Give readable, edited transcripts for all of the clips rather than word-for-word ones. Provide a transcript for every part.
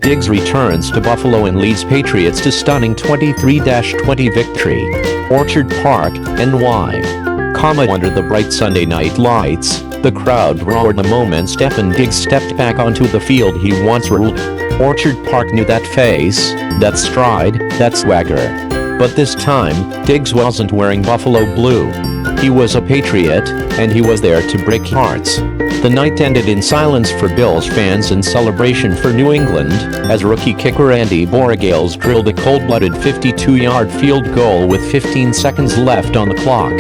Diggs returns to Buffalo and leads Patriots to stunning 23-20 victory. Orchard Park, NY. Under the bright Sunday night lights, the crowd roared the moment Stefon Diggs stepped back onto the field he once ruled. Orchard Park knew that face, that stride, that swagger. But this time, Diggs wasn't wearing Buffalo blue. He was a Patriot, and he was there to break hearts. The night ended in silence for Bills fans and celebration for New England, as rookie kicker Andy Borregales drilled a cold-blooded 52-yard field goal with 15 seconds left on the clock.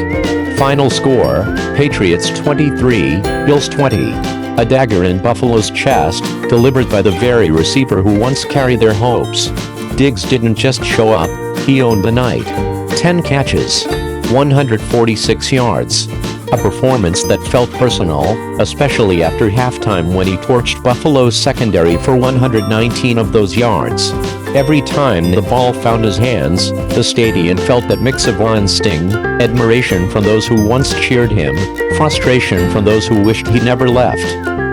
Final score, Patriots 23, Bills 20. A dagger in Buffalo's chest, delivered by the very receiver who once carried their hopes. Diggs didn't just show up, he owned the night. 10 catches, 146 yards. A performance that felt personal, especially after halftime when he torched Buffalo's secondary for 119 of those yards. Every time the ball found his hands, the stadium felt that mix of awe and sting, admiration from those who once cheered him, frustration from those who wished he never left.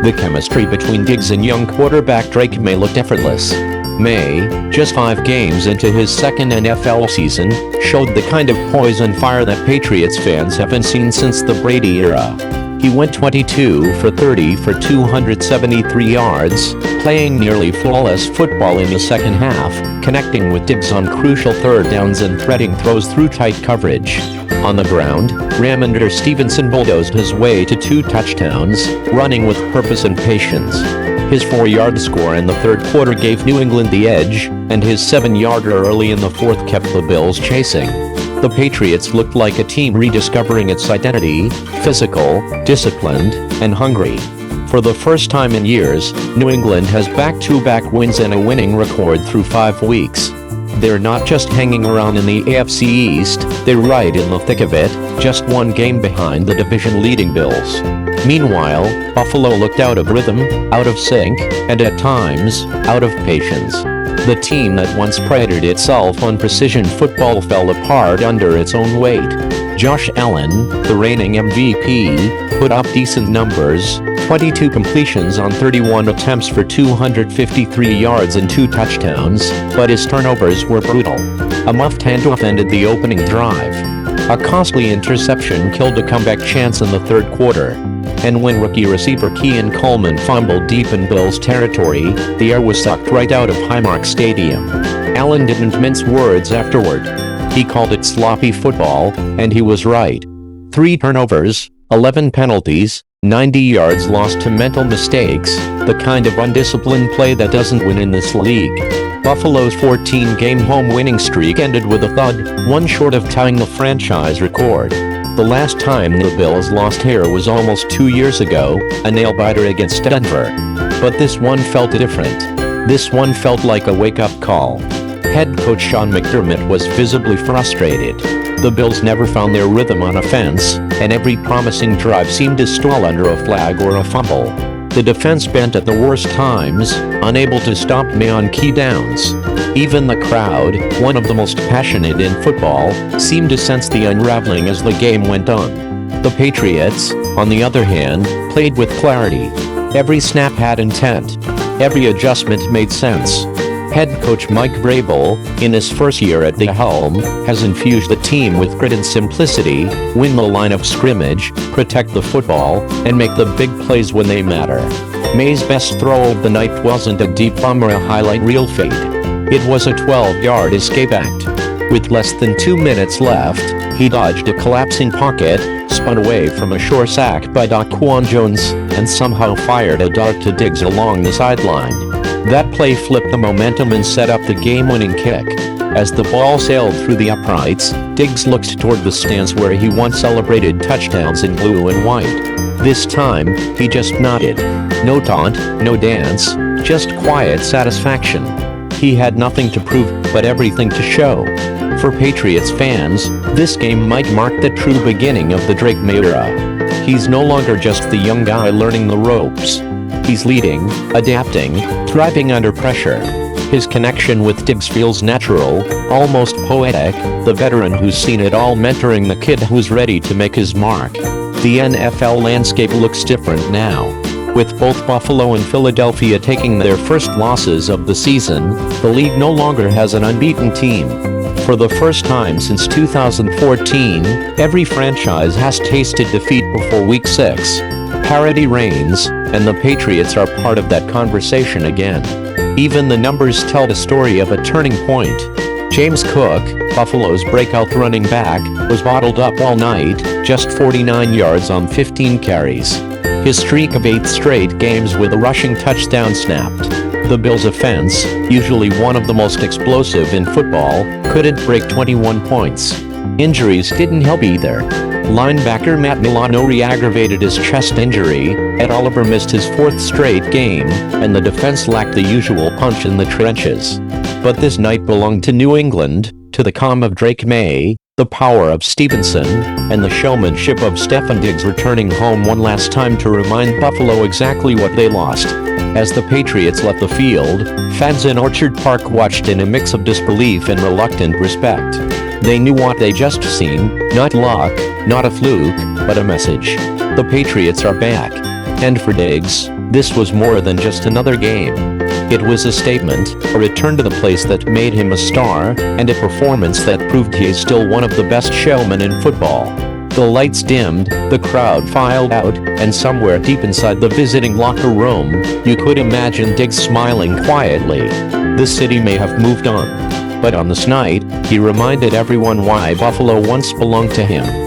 The chemistry between Diggs and young quarterback Drake Maye looked effortless. Maye, just 5 games into his second NFL season, showed the kind of poise and fire that Patriots fans haven't seen since the Brady era. He went 22 for 30 for 273 yards, playing nearly flawless football in the second half, connecting with Diggs on crucial third downs and threading throws through tight coverage. On the ground, Rhamondre Stevenson bulldozed his way to 2 touchdowns, running with purpose and patience. His 4-yard score in the third quarter gave New England the edge, and his 7-yarder early in the fourth kept the Bills chasing. The Patriots looked like a team rediscovering its identity, physical, disciplined, and hungry. For the first time in years, New England has back-to-back wins and a winning record through 5 weeks. They're not just hanging around in the AFC East, they're right in the thick of it, just 1 game behind the division-leading Bills. Meanwhile, Buffalo looked out of rhythm, out of sync, and at times, out of patience. The team that once prided itself on precision football fell apart under its own weight. Josh Allen, the reigning MVP, put up decent numbers, 22 completions on 31 attempts for 253 yards and 2 touchdowns, but his turnovers were brutal. A muffed handoff ended the opening drive. A costly interception killed a comeback chance in the third quarter. And when rookie receiver Keon Coleman fumbled deep in Bills territory, the air was sucked right out of Highmark Stadium. Allen didn't mince words afterward. He called it sloppy football, and he was right. 3 turnovers, 11 penalties, 90 yards lost to mental mistakes, the kind of undisciplined play that doesn't win in this league. Buffalo's 14-game home winning streak ended with a thud, 1 short of tying the franchise record. The last time the Bills lost here was almost 2 years ago, a nail-biter against Denver. But this one felt different. This one felt like a wake-up call. Head coach Sean McDermott was visibly frustrated. The Bills never found their rhythm on offense, and every promising drive seemed to stall under a flag or a fumble. The defense bent at the worst times, unable to stop Maye on key downs. Even the crowd, one of the most passionate in football, seemed to sense the unraveling as the game went on. The Patriots, on the other hand, played with clarity. Every snap had intent. Every adjustment made sense. Head coach Mike Vrabel, in his first year at the helm, has infused the team with grit and simplicity, win the line of scrimmage, protect the football, and make the big plays when they matter. Maye's best throw of the night wasn't a deep bomb or a highlight reel fade. It was a 12-yard escape act. With less than 2 minutes left, he dodged a collapsing pocket, spun away from a sure sack by Daquan Jones, and somehow fired a dart to Diggs along the sideline. That play flipped the momentum and set up the game-winning kick. As the ball sailed through the uprights, Diggs looked toward the stands where he once celebrated touchdowns in blue and white. This time, he just nodded. No taunt, no dance, just quiet satisfaction. He had nothing to prove, but everything to show. For Patriots fans, this game might mark the true beginning of the Drake Maye era. He's no longer just the young guy learning the ropes. He's leading, adapting, thriving under pressure. His connection with Diggs feels natural, almost poetic, the veteran who's seen it all mentoring the kid who's ready to make his mark. The NFL landscape looks different now. With both Buffalo and Philadelphia taking their first losses of the season, the league no longer has an unbeaten team. For the first time since 2014, every franchise has tasted defeat before Week 6. Parity reigns, and the Patriots are part of that conversation again. Even the numbers tell the story of a turning point. James Cook, Buffalo's breakout running back, was bottled up all night, just 49 yards on 15 carries. His streak of 8 straight games with a rushing touchdown snapped. The Bills' offense, usually one of the most explosive in football, couldn't break 21 points. Injuries didn't help either. Linebacker Matt Milano re-aggravated his chest injury, Ed Oliver missed his 4th straight game, and the defense lacked the usual punch in the trenches. But this night belonged to New England, to the calm of Drake Maye, the power of Stevenson, and the showmanship of Stefon Diggs returning home one last time to remind Buffalo exactly what they lost. As the Patriots left the field, fans in Orchard Park watched in a mix of disbelief and reluctant respect. They knew what they just seen, not luck, not a fluke, but a message. The Patriots are back. And for Diggs, this was more than just another game. It was a statement, a return to the place that made him a star, and a performance that proved he is still one of the best showmen in football. The lights dimmed, the crowd filed out, and somewhere deep inside the visiting locker room, you could imagine Diggs smiling quietly. The city may have moved on. But on this night, he reminded everyone why Buffalo once belonged to him.